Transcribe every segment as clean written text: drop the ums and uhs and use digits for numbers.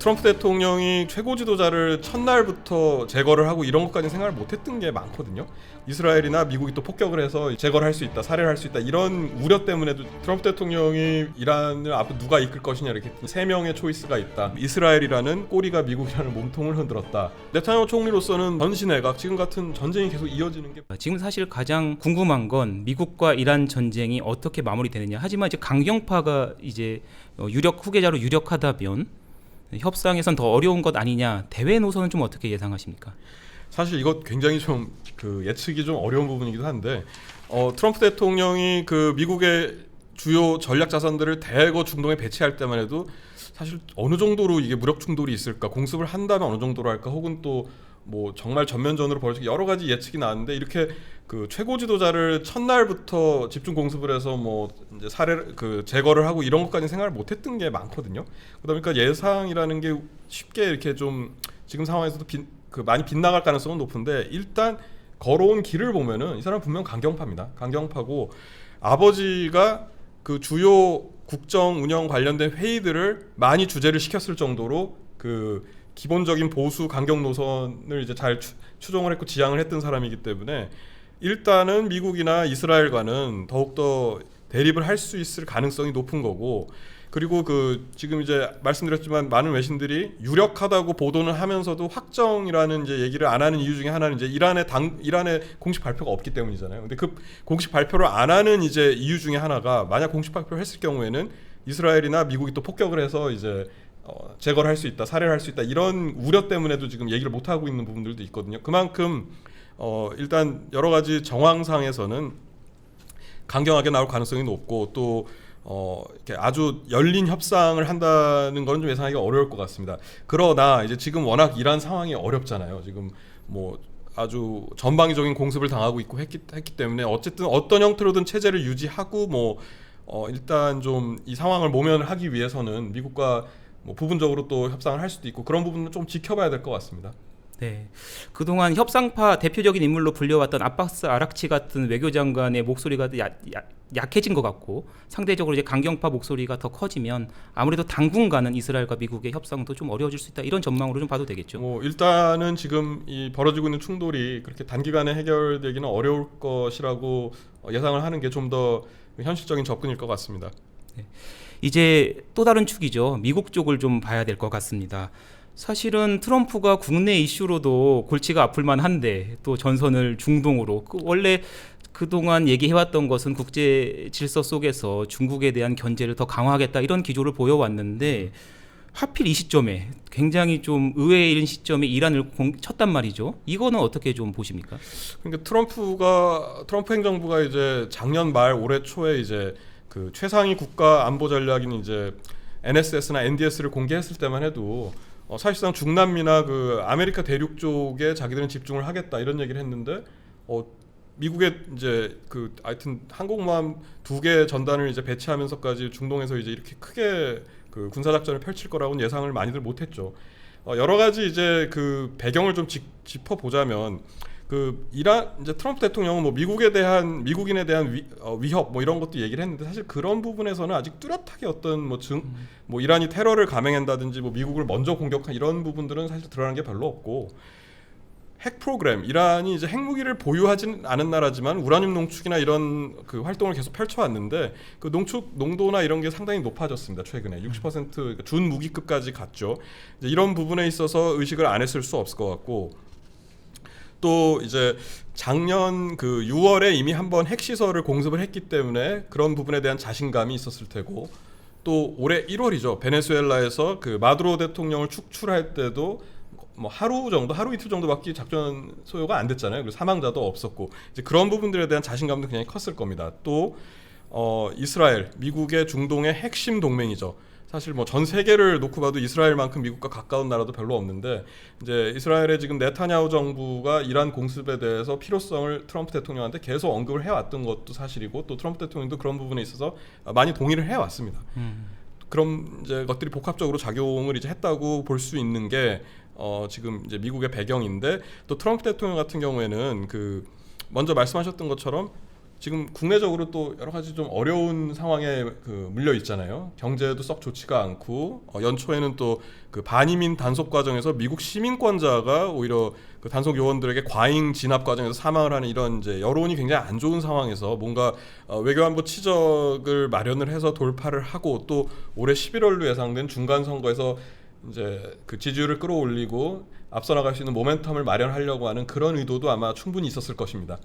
트럼프 대통령이 최고 지도자를 첫날부터 제거를 하고 이런 것까지 생각을 못했던 게 많거든요. 이스라엘이나 미국이 또 폭격을 해서 제거를 할 수 있다, 살해를 할 수 있다 이런 우려 때문에도 트럼프 대통령이 이란을 앞으로 누가 이끌 것이냐 이렇게 세 명의 초이스가 있다. 이스라엘이라는 꼬리가 미국이라는 몸통을 흔들었다. 네타냐후 총리로서는 전시 내각 지금 같은 전쟁이 계속 이어지는 게 지금 사실 가장 궁금한 건 미국과 이란 전쟁이 어떻게 마무리되느냐. 하지만 이제 강경파가 이제 유력 후계자로 유력하다면 협상에선 더 어려운 것 아니냐. 대외 노선은 좀 어떻게 예상하십니까? 사실 이것 굉장히 좀 예측이 좀 어려운 부분이기도 한데 트럼프 대통령이 미국의 주요 전략 자산들을 대거 중동에 배치할 때만 해도 사실 어느 정도로 이게 무력 충돌이 있을까, 공습을 한다면 어느 정도로 할까, 혹은 또 뭐 정말 전면전으로 벌어질 여러 가지 예측이 나왔는데 이렇게 최고 지도자를 첫날부터 집중 공습을 해서 뭐 이제 제거를 하고 이런 것까지 생각을 못했던 게 많거든요. 그러니까 예상이라는 게 쉽게 이렇게 좀 지금 상황에서도 많이 빗나갈 가능성은 높은데, 일단 걸어온 길을 보면은 이 사람 분명 강경파입니다. 강경파고 아버지가 주요 국정 운영 관련된 회의들을 많이 주재를 시켰을 정도로 기본적인 보수 강경 노선을 이제 잘 추종을 했고 지향을 했던 사람이기 때문에 일단은 미국이나 이스라엘과는 더욱더 대립을 할 수 있을 가능성이 높은 거고, 그리고 지금 이제 말씀드렸지만 많은 외신들이 유력하다고 보도는 하면서도 확정이라는 이제 얘기를 안 하는 이유 중에 하나는 이제 이란의 공식 발표가 없기 때문이잖아요. 근데 공식 발표를 안 하는 이제 이유 중에 하나가, 만약 공식 발표를 했을 경우에는 이스라엘이나 미국이 또 폭격을 해서 이제 제거를 할 수 있다, 살해를 할 수 있다 이런 우려 때문에도 지금 얘기를 못 하고 있는 부분들도 있거든요. 그만큼 일단 여러 가지 정황상에서는 강경하게 나올 가능성이 높고 또 이렇게 아주 열린 협상을 한다는 건 좀 예상하기가 어려울 것 같습니다. 그러나 이제 지금 워낙 이란 상황이 어렵잖아요. 지금 뭐 아주 전방위적인 공습을 당하고 있고 했기 때문에 어쨌든 어떤 형태로든 체제를 유지하고 일단 좀 이 상황을 모면하기 위해서는 미국과 부분적으로 또 협상을 할 수도 있고 그런 부분은 좀 지켜봐야 될 것 같습니다. 네, 그동안 협상파 대표적인 인물로 불려왔던 아바스 아락치 같은 외교장관의 목소리가 약해진 것 같고, 상대적으로 이제 강경파 목소리가 더 커지면 아무래도 당분간은 이스라엘과 미국의 협상도 좀 어려워질 수 있다, 이런 전망으로 좀 봐도 되겠죠. 일단은 지금 이 벌어지고 있는 충돌이 그렇게 단기간에 해결되기는 어려울 것이라고 예상을 하는 게 좀 더 현실적인 접근일 것 같습니다. 네. 이제 또 다른 축이죠. 미국 쪽을 좀 봐야 될 것 같습니다. 사실은 트럼프가 국내 이슈로도 골치가 아플만 한데 또 전선을 중동으로, 원래 그동안 얘기해왔던 것은 국제 질서 속에서 중국에 대한 견제를 더 강화하겠다 이런 기조를 보여왔는데 하필 이 시점에, 굉장히 좀 의외인 시점에 이란을 쳤단 말이죠. 이거는 어떻게 좀 보십니까? 그러니까 트럼프 행정부가 이제 작년 말 올해 초에 이제 최상위 국가 안보 전략인 이제 NSS나 NDS를 공개했을 때만 해도 사실상 중남미나 아메리카 대륙 쪽에 자기들은 집중을 하겠다 이런 얘기를 했는데 미국의 이제 하여튼 항공모함 2개 전단을 이제 배치하면서까지 중동에서 이제 이렇게 크게 군사 작전을 펼칠 거라고는 예상을 많이들 못했죠. 여러 가지 이제 배경을 좀 짚어보자면 이란 이제 트럼프 대통령은 미국인에 대한 위협 이런 것도 얘기를 했는데, 사실 그런 부분에서는 아직 뚜렷하게 어떤 이란이 테러를 감행한다든지 미국을 먼저 공격한 이런 부분들은 사실 드러난 게 별로 없고, 핵 프로그램, 이란이 이제 핵무기를 보유하진 않은 나라지만 우라늄 농축이나 이런 활동을 계속 펼쳐왔는데 농축 농도나 이런 게 상당히 높아졌습니다. 최근에 60% 준무기급까지 갔죠. 이제 이런 부분에 있어서 의식을 안 했을 수 없을 것 같고, 또 이제 작년 6월에 이미 한번 핵시설을 공습을 했기 때문에 그런 부분에 대한 자신감이 있었을 테고, 또 올해 1월이죠. 베네수엘라에서 마두로 대통령을 축출할 때도 하루 이틀 정도밖에 작전 소요가 안 됐잖아요. 그리고 사망자도 없었고, 이제 그런 부분들에 대한 자신감도 굉장히 컸을 겁니다. 또 이스라엘, 미국의 중동의 핵심 동맹이죠. 사실 전 세계를 놓고 봐도 이스라엘만큼 미국과 가까운 나라도 별로 없는데, 이제 이스라엘의 지금 네타냐후 정부가 이란 공습에 대해서 필요성을 트럼프 대통령한테 계속 언급을 해왔던 것도 사실이고, 또 트럼프 대통령도 그런 부분에 있어서 많이 동의를 해왔습니다. 그런 이제 것들이 복합적으로 작용을 이제 했다고 볼 수 있는 게 지금 이제 미국의 배경인데, 또 트럼프 대통령 같은 경우에는 먼저 말씀하셨던 것처럼 지금 국내적으로 또 여러 가지 좀 어려운 상황에 물려 있잖아요. 경제도 썩 좋지가 않고 연초에는 또 그 반이민 단속 과정에서 미국 시민권자가 오히려 그 단속 요원들에게 과잉 진압 과정에서 사망을 하는 이런 이제 여론이 굉장히 안 좋은 상황에서 뭔가 외교안보 치적을 마련을 해서 돌파를 하고 또 올해 11월로 예상된 중간 선거에서 이제 그 지지율을 끌어올리고 앞서 나갈 수 있는 모멘텀을 마련하려고 하는 그런 의도도 아마 충분히 있었을 것입니다.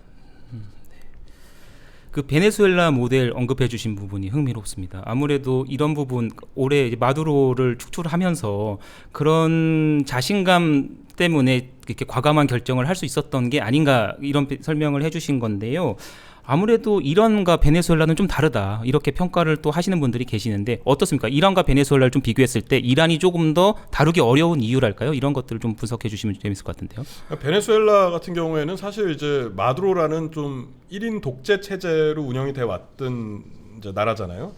그 베네수엘라 모델 언급해 주신 부분이 흥미롭습니다. 아무래도 이런 부분 올해 이제 마두로를 축출하면서 그런 자신감 때문에 이렇게 과감한 결정을 할 수 있었던 게 아닌가 이런 설명을 해 주신 건데요. 아무래도 이란과 베네수엘라는 좀 다르다 이렇게 평가를 또 하시는 분들이 계시는데 어떻습니까? 이란과 베네수엘라를 좀 비교했을 때 이란이 조금 더 다루기 어려운 이유랄까요? 이런 것들을 좀 분석해 주시면 재밌을 것 같은데요. 베네수엘라 같은 경우에는 사실 이제 마두로라는 좀 1인 독재 체제로 운영이 돼 왔던 이제 나라잖아요.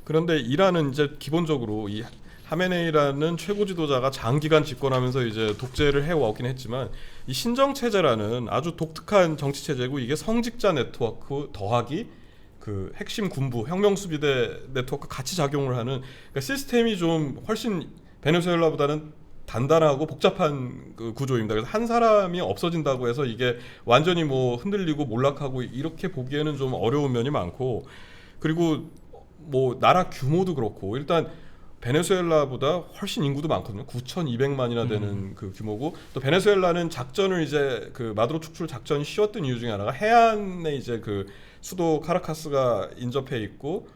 그런데 이란은 이제 기본적으로 이 하메네이라는 최고 지도자가 장기간 집권하면서 이제 독재를 해왔긴 했지만 이 신정 체제라는 아주 독특한 정치 체제고 이게 성직자 네트워크 더하기 그 핵심 군부 혁명 수비대 네트워크 같이 작용을 하는 그러니까 시스템이 좀 훨씬 베네수엘라보다는 단단하고 복잡한 그 구조입니다. 그래서 한 사람이 없어진다고 해서 이게 완전히 뭐 흔들리고 몰락하고 이렇게 보기에는 좀 어려운 면이 많고 그리고 뭐 나라 규모도 그렇고 일단 베네수엘라보다 훨씬 인구도 많거든요. 9,200만이나 되는 그 규모고 또 베네수엘라는 작전을 이제 그 마두로 축출 작전이 쉬웠던 이유 중에 하나가 해안에 이제 그 수도 카라카스가 인접해 있고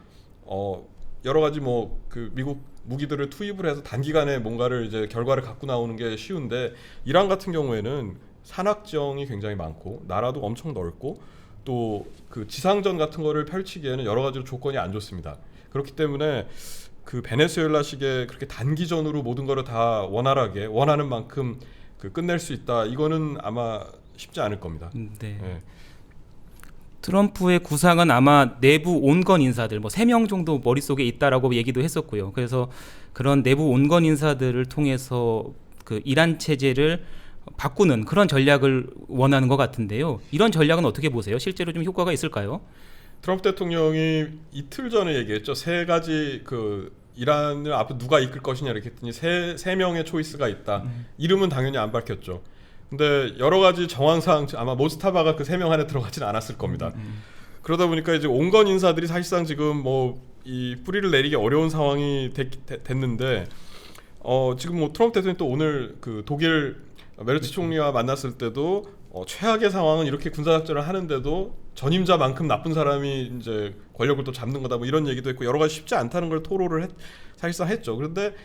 여러 가지 뭐 그 미국 무기들을 투입을 해서 단기간에 뭔가를 이제 결과를 갖고 나오는 게 쉬운데 이란 같은 경우에는 산악지형이 굉장히 많고 나라도 엄청 넓고 또 그 지상전 같은 거를 펼치기에는 여러 가지로 조건이 안 좋습니다. 그렇기 때문에 그 베네수엘라식의 그렇게 단기전으로 모든 거를 다 원활하게 원하는 만큼 그 끝낼 수 있다. 이거는 아마 쉽지 않을 겁니다. 네. 네. 트럼프의 구상은 아마 내부 온건 인사들 뭐 3명 정도 머릿속에 있다라고 얘기도 했었고요. 그래서 그런 내부 온건 인사들을 통해서 그 이란 체제를 바꾸는 그런 전략을 원하는 것 같은데요. 이런 전략은 어떻게 보세요? 실제로 좀 효과가 있을까요? 트럼프 대통령이 이틀 전에 얘기했죠. 3가지 그 이란을 앞으로 누가 이끌 것이냐 이렇게 했더니 세 명의 초이스가 있다. 이름은 당연히 안 밝혔죠. 근데 여러 가지 정황상 아마 모스타바가 그 3명 안에 들어가지는 않았을 겁니다. 그러다 보니까 이제 온건 인사들이 사실상 지금 뭐 이 뿌리를 내리기 어려운 상황이 됐는데 지금 뭐 트럼프 대통령이 또 오늘 그 독일 메르츠 총리와 만났을 때도 최악의 상황은 이렇게 군사작전을 하는데도 전임자만큼 나쁜 사람이 이제 권력을 또 잡는 거다 뭐 이런 얘기도 했고 여러 가지 쉽지 않다는 걸 토로를 사실상 했죠. 그런데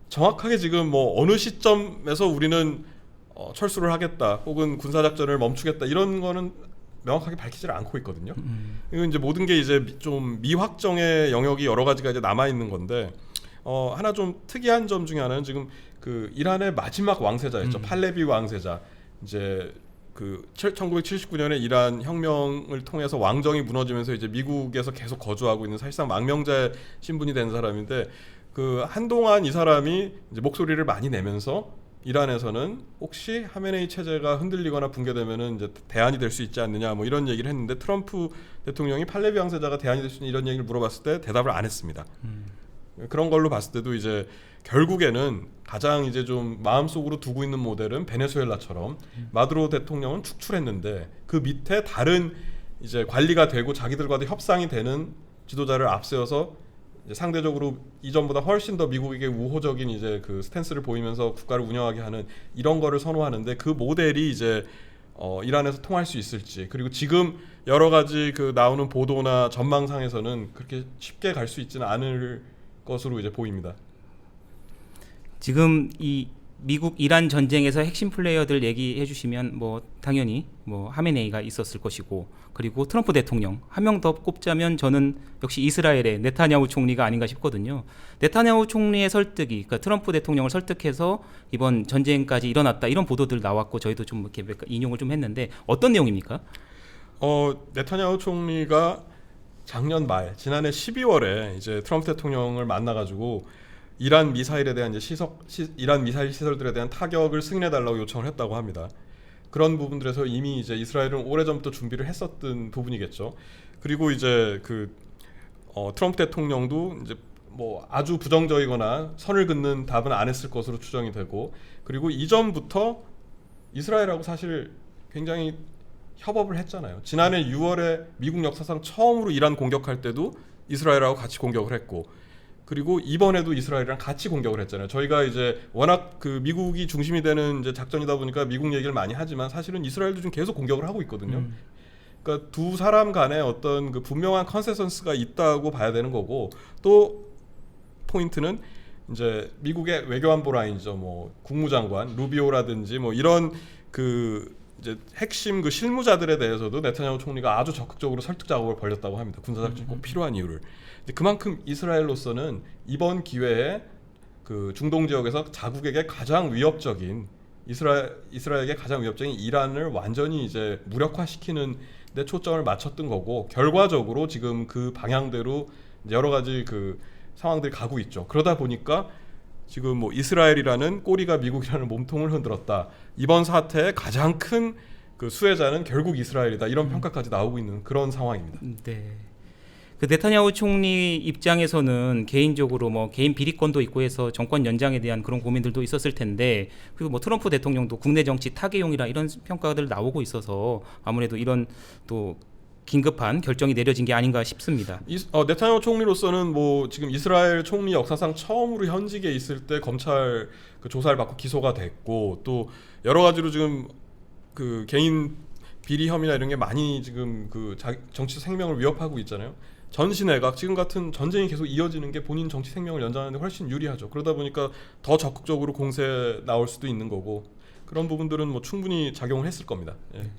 정확하게 지금 뭐 어느 시점에서 우리는 철수를 하겠다 혹은 군사작전을 멈추겠다 이런 거는 명확하게 밝히지를 않고 있거든요. 이건 이제 모든 게 이제 좀 미확정의 영역이 여러 가지가 이제 남아 있는 건데 하나 좀 특이한 점 중에 하나는 지금 그 이란의 마지막 왕세자였죠. 팔레비 왕세자. 이제 그 1979년에 이란 혁명을 통해서 왕정이 무너지면서 이제 미국에서 계속 거주하고 있는 사실상 망명자 신분이 된 사람인데 그 한동안 이 사람이 이제 목소리를 많이 내면서 이란에서는 혹시 하메네이 체제가 흔들리거나 붕괴되면은 이제 대안이 될 수 있지 않느냐 뭐 이런 얘기를 했는데 트럼프 대통령이 팔레비 왕세자가 대안이 될 수 있는 이런 얘기를 물어봤을 때 대답을 안 했습니다. 그런 걸로 봤을 때도 이제 결국에는 가장 이제 좀 마음속으로 두고 있는 모델은 베네수엘라처럼 마두로 대통령은 축출했는데 그 밑에 다른 이제 관리가 되고 자기들과도 협상이 되는 지도자를 앞세워서 이제 상대적으로 이전보다 훨씬 더 미국에게 우호적인 이제 그 스탠스를 보이면서 국가를 운영하게 하는 이런 거를 선호하는데 그 모델이 이제 이란에서 통할 수 있을지 그리고 지금 여러 가지 그 나오는 보도나 전망상에서는 그렇게 쉽게 갈 수 있지는 않을 것으로 이제 보입니다. 지금 이 미국 이란 전쟁에서 핵심 플레이어들 얘기해 주시면 뭐 당연히 뭐 하메네이가 있었을 것이고 그리고 트럼프 대통령 한 명 더 꼽자면 저는 역시 이스라엘의 네타냐후 총리가 아닌가 싶거든요. 네타냐후 총리의 설득이 그러니까 트럼프 대통령을 설득해서 이번 전쟁까지 일어났다 이런 보도들 나왔고 저희도 좀 이렇게 인용을 좀 했는데 어떤 내용입니까? 네타냐후 총리가 작년 말 지난해 12월에 이제 트럼프 대통령을 만나가지고 이란 미사일에 대한 이제 이란 미사일 시설들에 대한 타격을 승인해 달라고 요청을 했다고 합니다. 그런 부분들에서 이미 이제 이스라엘은 오래전부터 준비를 했었던 부분이겠죠. 그리고 이제 트럼프 대통령도 이제 뭐 아주 부정적이거나 선을 긋는 답은 안 했을 것으로 추정이 되고, 그리고 이전부터 이스라엘하고 사실 굉장히 협업을 했잖아요. 지난해 6월에 미국 역사상 처음으로 이란 공격할 때도 이스라엘하고 같이 공격을 했고, 그리고 이번에도 이스라엘이랑 같이 공격을 했잖아요. 저희가 이제 워낙 미국이 중심이 되는 이제 작전이다 보니까 미국 얘기를 많이 하지만 사실은 이스라엘도 좀 계속 공격을 하고 있거든요. 그러니까 두 사람 간에 어떤 분명한 컨센서스가 있다고 봐야 되는 거고, 또 포인트는 이제 미국의 외교안보 라인이죠. 뭐 국무장관 루비오라든지 뭐 이런 이제 핵심 실무자들에 대해서도 네타냐후 총리가 아주 적극적으로 설득 작업을 벌였다고 합니다. 군사작전이 꼭 필요한 이유를. 그만큼 이스라엘로서는 이번 기회에 중동 지역에서 자국에게 가장 위협적인 이스라엘에게 가장 위협적인 이란을 완전히 이제 무력화시키는 데 초점을 맞췄던 거고, 결과적으로 지금 그 방향대로 여러 가지 상황들이 가고 있죠. 그러다 보니까 지금 뭐 이스라엘이라는 꼬리가 미국이라는 몸통을 흔들었다. 이번 사태의 가장 큰 수혜자는 결국 이스라엘이다. 이런 평가까지 나오고 있는 그런 상황입니다. 네. 네타냐후 총리 입장에서는 개인적으로 뭐 개인 비리권도 있고 해서 정권 연장에 대한 그런 고민들도 있었을 텐데, 그리고 뭐 트럼프 대통령도 국내 정치 타개용이라 이런 평가들 나오고 있어서 아무래도 이런 또 긴급한 결정이 내려진 게 아닌가 싶습니다. 네타냐후 총리로서는 뭐 지금 이스라엘 총리 역사상 처음으로 현직에 있을 때 검찰 조사를 받고 기소가 됐고, 또 여러 가지로 지금 개인 비리 혐의나 이런 게 많이 지금 정치 생명을 위협하고 있잖아요. 전신외각 지금 같은 전쟁이 계속 이어지는 게 본인 정치 생명을 연장하는 데 훨씬 유리하죠. 그러다 보니까 더 적극적으로 공세에 나올 수도 있는 거고, 그런 부분들은 뭐 충분히 작용을 했을 겁니다. 예.